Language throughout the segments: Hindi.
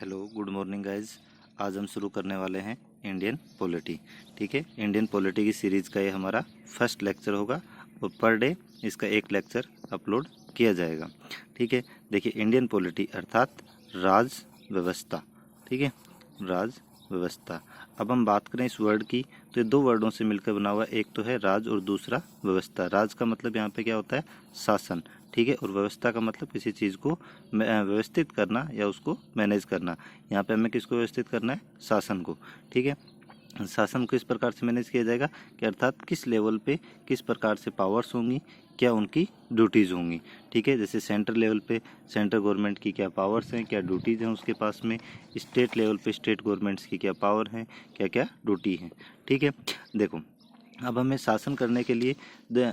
Hello good morning guys. आज हम शुरू करने वाले हैं इंडियन पॉलिटी। ठीक है, इंडियन पॉलिटी की सीरीज़ का ये हमारा फर्स्ट लेक्चर होगा और पर डे इसका एक लेक्चर अपलोड किया जाएगा। ठीक है, देखिए इंडियन पॉलिटी अर्थात राज व्यवस्था। ठीक है, राज व्यवस्था। अब हम बात करें इस वर्ड की तो ये दो वर्डों से मिलकर बना हुआ, एक तो है राज और दूसरा व्यवस्था। राज का मतलब यहाँ पे क्या होता है, शासन। ठीक है, और व्यवस्था का मतलब किसी चीज़ को व्यवस्थित करना या उसको मैनेज करना। यहाँ पे हमें किसको व्यवस्थित करना है, शासन को। ठीक है, शासन को इस प्रकार से मैनेज किया जाएगा कि अर्थात किस लेवल पे किस प्रकार से पावर्स होंगी, क्या उनकी ड्यूटीज़ होंगी। ठीक है, जैसे सेंट्रल लेवल पे सेंट्रल गवर्नमेंट की क्या पावर्स हैं, क्या ड्यूटीज़ हैं उसके पास में। स्टेट लेवल पे स्टेट गवर्नमेंट्स की क्या पावर हैं, क्या क्या ड्यूटी हैं। ठीक है, देखो अब हमें शासन करने के लिए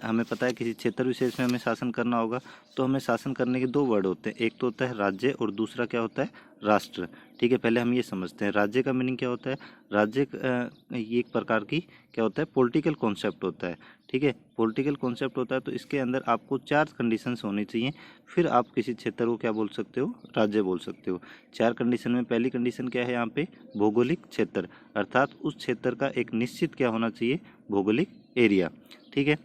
हमें पता है किसी क्षेत्र विशेष में हमें शासन करना होगा तो हमें शासन करने के दो वर्ड होते हैं, एक तो होता है राज्य और दूसरा क्या होता है, राष्ट्र। ठीक है, पहले हम ये समझते हैं राज्य का मीनिंग क्या होता है। राज्य ये एक प्रकार की क्या होता है, पॉलिटिकल कॉन्सेप्ट होता है। ठीक है, पॉलिटिकल कॉन्सेप्ट होता है तो इसके अंदर आपको 4 कंडीशंस होनी चाहिए, फिर आप किसी क्षेत्र को क्या बोल सकते हो, राज्य बोल सकते हो। 4 कंडीशन में पहली कंडीशन क्या है यहाँ पे, भौगोलिक क्षेत्र, अर्थात उस क्षेत्र का एक निश्चित क्या होना चाहिए, भौगोलिक एरिया। ठीक है,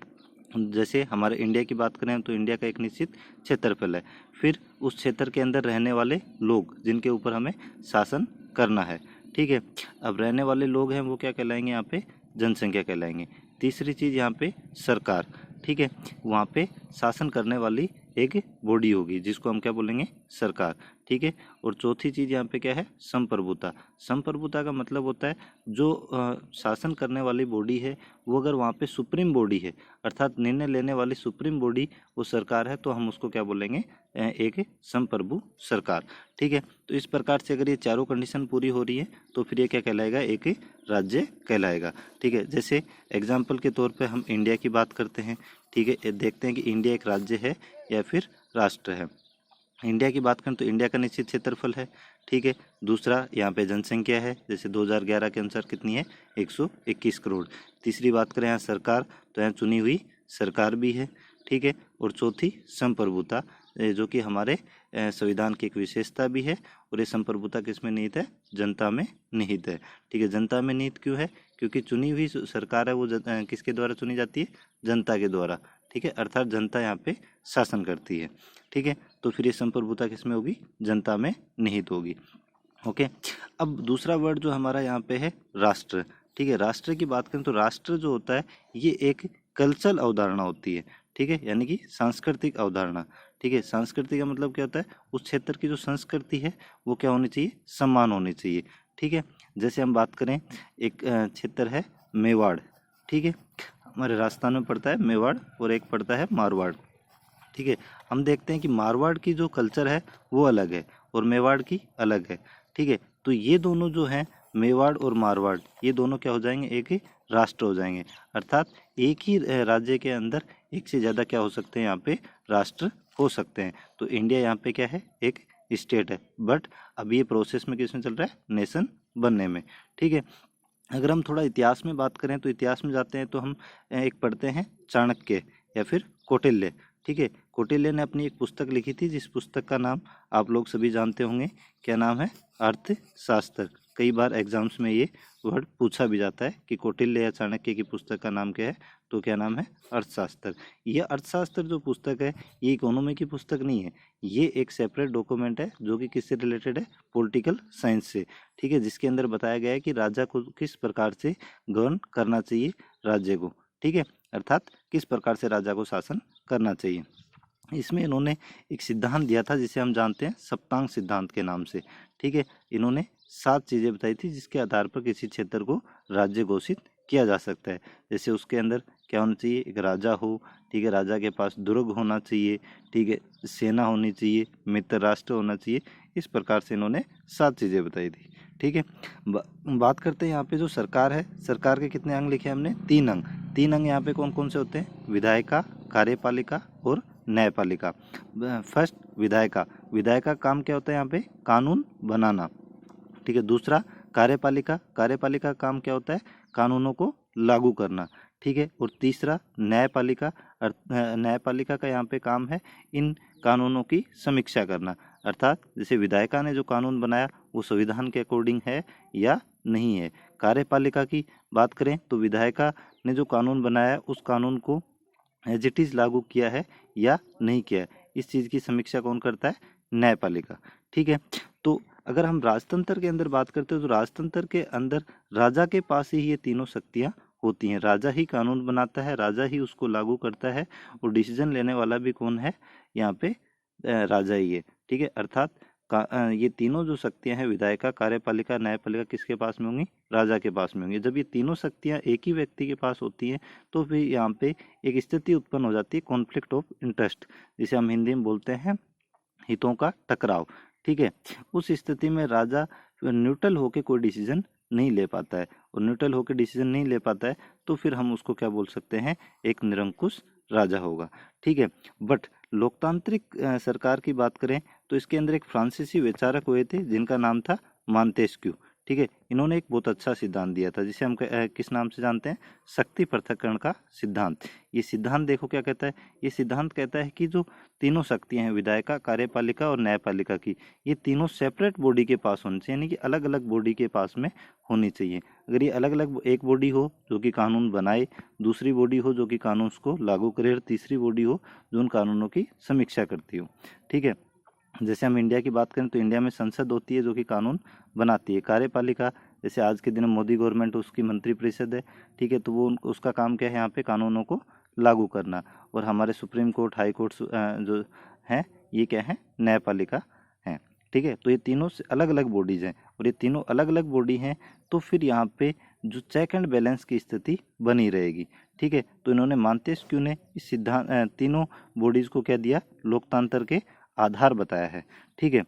जैसे हमारे इंडिया की बात करें तो इंडिया का एक निश्चित क्षेत्रफल है, फिर उस क्षेत्र के अंदर रहने वाले लोग जिनके ऊपर हमें शासन करना है। ठीक है, अब रहने वाले लोग हैं वो क्या कहलाएंगे, यहाँ पे जनसंख्या कहलाएंगे। तीसरी चीज़ यहाँ पे सरकार। ठीक है, वहाँ पे शासन करने वाली एक बॉडी होगी जिसको हम क्या बोलेंगे, सरकार। ठीक है, और चौथी चीज़ यहाँ पे क्या है, संप्रभुता। संप्रभुता का मतलब होता है जो शासन करने वाली बॉडी है वो अगर वहाँ पे सुप्रीम बॉडी है, अर्थात निर्णय लेने वाली सुप्रीम बॉडी वो सरकार है, तो हम उसको क्या बोलेंगे, एक संप्रभु सरकार। ठीक है, तो इस प्रकार से अगर ये चारों कंडीशन पूरी हो रही है तो फिर ये क्या कहलाएगा, एक राज्य कहलाएगा। ठीक है, जैसे एग्जाम्पल के तौर पे हम इंडिया की बात करते हैं। ठीक है, देखते हैं कि इंडिया एक राज्य है या फिर राष्ट्र है। इंडिया की बात करें तो इंडिया का निश्चित क्षेत्रफल है। ठीक है, दूसरा यहाँ पे जनसंख्या है, जैसे 2011 के अनुसार कितनी है, 121 करोड़। तीसरी बात करें यहाँ सरकार, तो यहाँ चुनी हुई सरकार भी है। ठीक है, और चौथी संप्रभुता, जो कि हमारे संविधान की एक विशेषता भी है, और ये संप्रभुता किस में निहित है, जनता में निहित है। ठीक है, जनता में निहित क्यों है, क्योंकि चुनी हुई सरकार है वो किसके द्वारा चुनी जाती है, जनता के द्वारा। ठीक है, अर्थात जनता यहाँ पे शासन करती है। ठीक है, तो फिर ये संप्रभुता किस में होगी, जनता में निहित होगी। ओके, अब दूसरा वर्ड जो हमारा यहाँ पे है, राष्ट्र। ठीक है, राष्ट्र की बात करें तो राष्ट्र जो होता है ये एक कल्चरल अवधारणा होती है। ठीक है, यानी कि सांस्कृतिक अवधारणा। ठीक है, संस्कृति का मतलब क्या होता है, उस क्षेत्र की जो संस्कृति है वो क्या होनी चाहिए, सम्मान होनी चाहिए। ठीक है, जैसे हम बात करें एक क्षेत्र है मेवाड़। ठीक है, हमारे राजस्थान में पड़ता है मेवाड़ और एक पड़ता है मारवाड़। ठीक है, हम देखते हैं कि मारवाड़ की जो कल्चर है वो अलग है और मेवाड़ की अलग है। ठीक है, तो ये दोनों जो हैं, मेवाड़ और मारवाड़, ये दोनों क्या हो जाएंगे, एक ही राष्ट्र हो जाएंगे। अर्थात एक ही राज्य के अंदर एक से ज़्यादा क्या हो सकते हैं, यहाँ पे राष्ट्र हो सकते हैं। तो इंडिया यहाँ पे क्या है, एक स्टेट है, बट अभी ये प्रोसेस में किस में चल रहा है, नेशन बनने में। ठीक है, अगर हम थोड़ा इतिहास में बात करें तो इतिहास में जाते हैं तो हम एक पढ़ते हैं चाणक्य या फिर कौटिल्य। ठीक है, कौटिल्य ने अपनी एक पुस्तक लिखी थी जिस पुस्तक का नाम आप लोग सभी जानते होंगे, क्या नाम है, अर्थशास्त्र। कई बार एग्जाम्स में ये वर्ड पूछा भी जाता है कि कौटिल्य या चाणक्य की पुस्तक का नाम क्या है, तो क्या नाम है, अर्थशास्त्र। ये अर्थशास्त्र जो पुस्तक है ये इकोनॉमी की पुस्तक नहीं है, ये एक सेपरेट डॉक्यूमेंट है जो कि किससे रिलेटेड है, पॉलिटिकल साइंस से। ठीक है, जिसके अंदर बताया गया है कि राजा को किस प्रकार से गवर्न करना चाहिए राज्य को। ठीक है, अर्थात किस प्रकार से राजा को शासन करना चाहिए। इसमें इन्होंने एक सिद्धांत दिया था जिसे हम जानते हैं सप्तांग सिद्धांत के नाम से। ठीक है, इन्होंने 7 चीज़ें बताई थी जिसके आधार पर किसी क्षेत्र को राज्य घोषित किया जा सकता है। जैसे उसके अंदर क्या होना चाहिए, एक राजा हो। ठीक है, राजा के पास दुर्ग होना चाहिए। ठीक है, सेना होनी चाहिए, मित्र राष्ट्र होना चाहिए। इस प्रकार से इन्होंने 7 चीज़ें बताई थी। ठीक है, बात करते हैं यहाँ पे जो सरकार है, सरकार के कितने अंग लिखे हमने, 3 अंग। 3 अंग यहाँ पे कौन कौन से होते हैं, विधायिका, कार्यपालिका और न्यायपालिका। फर्स्ट विधायिका, विधायिका काम क्या होता है यहाँ पे, कानून बनाना। ठीक है, दूसरा कार्यपालिका, कार्यपालिका का काम क्या होता है, कानूनों को लागू करना। ठीक है, और तीसरा न्यायपालिका, न्यायपालिका का यहाँ पे काम है इन कानूनों की समीक्षा करना, अर्थात जैसे विधायिका ने जो कानून बनाया वो संविधान के अकॉर्डिंग है या नहीं है। कार्यपालिका की बात करें तो विधायिका ने जो कानून बनाया उस कानून को एज इट इज लागू किया है या नहीं किया है, इस चीज़ की समीक्षा कौन करता है? न्यायपालिका। ठीक है, तो अगर हम राजतंत्र के अंदर बात करते हैं तो राजतंत्र के अंदर राजा के पास ही ये तीनों शक्तियां होती हैं। राजा ही कानून बनाता है, राजा ही उसको लागू करता है और डिसीजन लेने वाला भी कौन है? यहाँ पे राजा ही है। ठीक है, अर्थात ये तीनों जो शक्तियां हैं, विधायिका, कार्यपालिका, न्यायपालिका, किसके पास में होंगी? राजा के पास में होंगी। जब ये तीनों शक्तियां एक ही व्यक्ति के पास होती हैं तो फिर यहाँ पे एक स्थिति उत्पन्न हो जाती है, कॉन्फ्लिक्ट ऑफ इंटरेस्ट, जिसे हम हिंदी में बोलते हैं हितों का टकराव। ठीक है, उस स्थिति में राजा न्यूट्रल होकर कोई डिसीजन नहीं ले पाता है, और न्यूट्रल होकर डिसीजन नहीं ले पाता है तो फिर हम उसको क्या बोल सकते हैं? एक निरंकुश राजा होगा। ठीक है, बट लोकतांत्रिक सरकार की बात करें तो इसके अंदर एक फ्रांसीसी विचारक हुए थे जिनका नाम था मॉन्तेस्क्यू। ठीक है, इन्होंने एक बहुत अच्छा सिद्धांत दिया था जिसे हम किस नाम से जानते हैं? शक्ति पृथक्करण का सिद्धांत। ये सिद्धांत देखो क्या कहता है? ये सिद्धांत कहता है कि जो तीनों शक्तियां हैं, विधायिका, कार्यपालिका और न्यायपालिका की, ये तीनों सेपरेट बॉडी के पास होनी चाहिए, यानी कि अलग अलग बॉडी के पास में होनी चाहिए। अगर ये अलग अलग, एक बॉडी हो जो कि कानून बनाए, दूसरी बॉडी हो जो कि कानून को लागू करे, और तीसरी बॉडी हो जो उन कानूनों की समीक्षा करती हो। ठीक है, जैसे हम इंडिया की बात करें तो इंडिया में संसद होती है जो कि कानून बनाती है। कार्यपालिका, जैसे आज के दिन मोदी गवर्नमेंट, उसकी मंत्रिपरिषद है। ठीक है, तो वो उसका काम क्या है? यहाँ पे कानूनों को लागू करना। और हमारे सुप्रीम कोर्ट, हाई कोर्ट जो हैं, ये क्या है? न्यायपालिका हैं। ठीक है, तो ये तीनों से अलग अलग बॉडीज हैं, और ये तीनों अलग अलग बॉडी हैं तो फिर यहाँ पे जो चेक एंड बैलेंस की स्थिति बनी रहेगी। ठीक है, तो इन्होंने मॉन्तेस्क्यू ने इस सिद्धांत तीनों बॉडीज को क्या दिया? लोकतंत्र के आधार बताया है। ठीक है,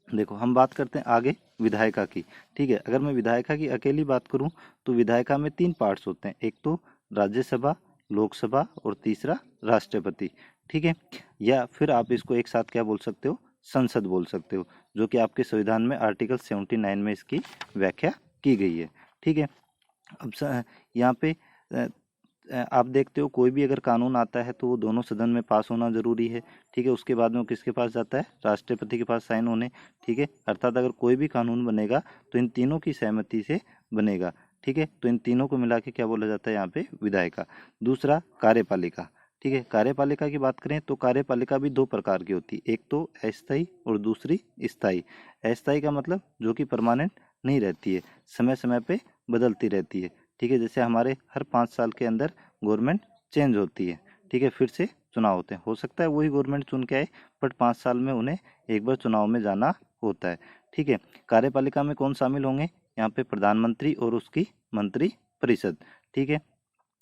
देखो हम बात करते हैं आगे विधायिका की। ठीक है, अगर मैं विधायिका की अकेली बात करूं तो विधायिका में 3 पार्ट्स होते हैं, एक तो राज्यसभा, लोकसभा और तीसरा राष्ट्रपति। ठीक है, या फिर आप इसको एक साथ क्या बोल सकते हो? संसद बोल सकते हो, जो कि आपके संविधान में आर्टिकल 79 में इसकी व्याख्या की गई है। ठीक है, अब यहाँ पे आप देखते हो कोई भी अगर कानून आता है तो वो दोनों सदन में पास होना जरूरी है। ठीक है, उसके बाद में वो किसके पास जाता है? राष्ट्रपति के पास साइन होने। ठीक है, अर्थात अगर कोई भी कानून बनेगा तो इन तीनों की सहमति से बनेगा। ठीक है, तो इन तीनों को मिला के क्या बोला जाता है यहाँ पे? विधायिका। दूसरा कार्यपालिका। ठीक है, कार्यपालिका की बात करें तो कार्यपालिका भी 2 प्रकार की होती है, एक तो अस्थायी और दूसरी स्थायी। अस्थायी का मतलब जो कि परमानेंट नहीं रहती है, समय समय पे बदलती रहती है। ठीक है, जैसे हमारे हर 5 साल के अंदर गवर्नमेंट चेंज होती है। ठीक है, फिर से चुनाव होते हैं, हो सकता है वही गवर्नमेंट चुन के आए, बट 5 साल में उन्हें एक बार चुनाव में जाना होता है। ठीक है, कार्यपालिका में कौन शामिल होंगे? यहाँ पे प्रधानमंत्री और उसकी मंत्री परिषद। ठीक है,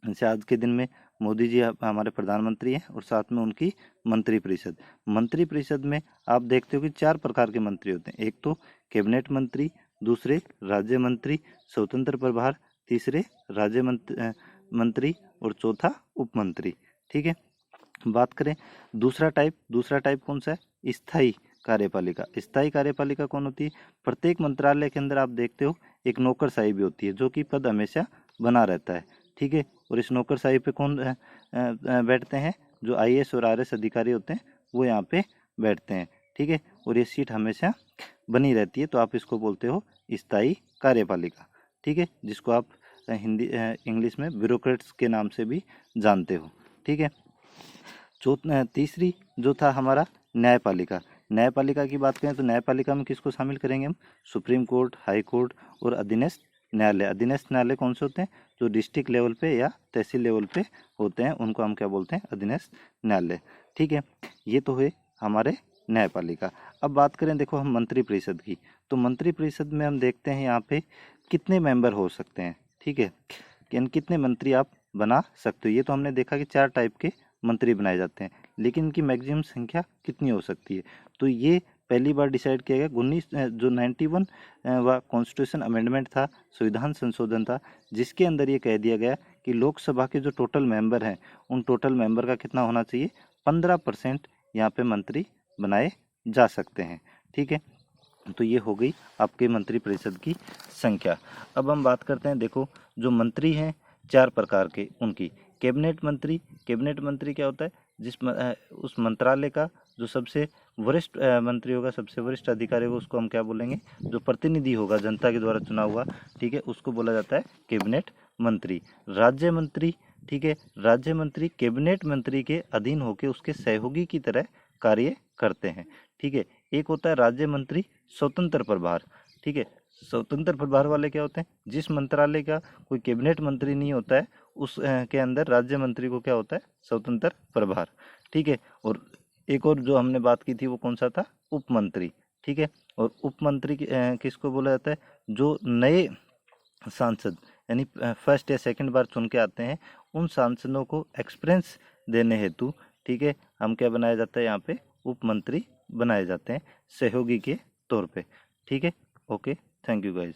जैसे आज के दिन में मोदी जी हमारे प्रधानमंत्री हैं और साथ में उनकी मंत्री परिषद। मंत्री परिषद में आप देखते हो कि 4 प्रकार के मंत्री होते हैं, एक तो कैबिनेट मंत्री, दूसरे राज्य मंत्री, स्वतंत्र प्रभार, तीसरे राज्य मंत्री और चौथा उप मंत्री। ठीक है, बात करें दूसरा टाइप कौन सा है? स्थायी कार्यपालिका। स्थायी कार्यपालिका कौन होती है? प्रत्येक मंत्रालय के अंदर आप देखते हो एक नौकरशाही भी होती है, जो कि पद हमेशा बना रहता है। ठीक है, और इस नौकरशाही पे कौन बैठते हैं? जो आईएएस और आरएस अधिकारी होते हैं वो यहाँ पे बैठते हैं। ठीक है, और ये सीट हमेशा बनी रहती है, तो आप इसको बोलते हो स्थायी कार्यपालिका। ठीक है, जिसको आप हिंदी इंग्लिश में ब्यूरोक्रेट्स के नाम से भी जानते हो। ठीक है, तीसरी जो था हमारा न्यायपालिका। न्यायपालिका की बात करें तो न्यायपालिका में किसको शामिल करेंगे हम? सुप्रीम कोर्ट, हाई कोर्ट और अधीनस्थ न्यायालय। अधीनस्थ न्यायालय कौन से होते हैं? जो डिस्ट्रिक्ट लेवल पे या तहसील लेवल पे होते हैं, उनको हम क्या बोलते हैं? अधीनस्थ न्यायालय। ठीक है, ये तो है हमारे न्यायपालिका। अब बात करें देखो हम मंत्रिपरिषद की, तो मंत्रिपरिषद में हम देखते हैं यहाँ पे कितने मेंबर हो सकते हैं। ठीक है, कितने मंत्री आप बना सकते हो। ये तो हमने देखा कि 4 टाइप के मंत्री बनाए जाते हैं, लेकिन इनकी मैक्सिमम संख्या कितनी हो सकती है? तो ये पहली बार डिसाइड किया गया 91 वा कॉन्स्टिट्यूशन अमेंडमेंट था, संविधान संशोधन था, जिसके अंदर ये कह दिया गया कि लोकसभा के जो टोटल मेंबर हैं उन टोटल मेंबर का कितना होना चाहिए? 15% यहाँ पे मंत्री बनाए जा सकते हैं। ठीक है, तो ये हो गई आपके मंत्रिपरिषद की संख्या। अब हम बात करते हैं, देखो जो मंत्री हैं 4 प्रकार के, उनकी कैबिनेट मंत्री क्या होता है? उस मंत्रालय का जो सबसे वरिष्ठ मंत्री होगा, सबसे वरिष्ठ अधिकारी होगा, उसको हम क्या बोलेंगे, जो प्रतिनिधि होगा जनता के द्वारा चुना हुआ, ठीक है, उसको बोला जाता है कैबिनेट मंत्री। राज्य मंत्री, ठीक है, राज्य मंत्री कैबिनेट मंत्री के अधीन होकर उसके सहयोगी की तरह कार्य करते हैं, ठीक है। एक होता है राज्य मंत्री स्वतंत्र प्रभार, ठीक है। स्वतंत्र प्रभार वाले क्या होते हैं, जिस मंत्रालय का कोई कैबिनेट मंत्री नहीं होता है उस के अंदर राज्य मंत्री को क्या होता है, स्वतंत्र प्रभार, ठीक है। और एक और जो हमने बात की थी वो कौन सा था, उप मंत्री, ठीक है। और उप मंत्री किसको बोला जाता है, जो नए सांसद यानी फर्स्ट या सेकंड बार चुन के आते हैं, उन सांसदों को एक्सपीरियंस देने हेतु, ठीक है, हम क्या बनाया जाता है, यहाँ पे उप मंत्री बनाए जाते हैं सहयोगी के तौर पे, ठीक है। Okay, thank you guys.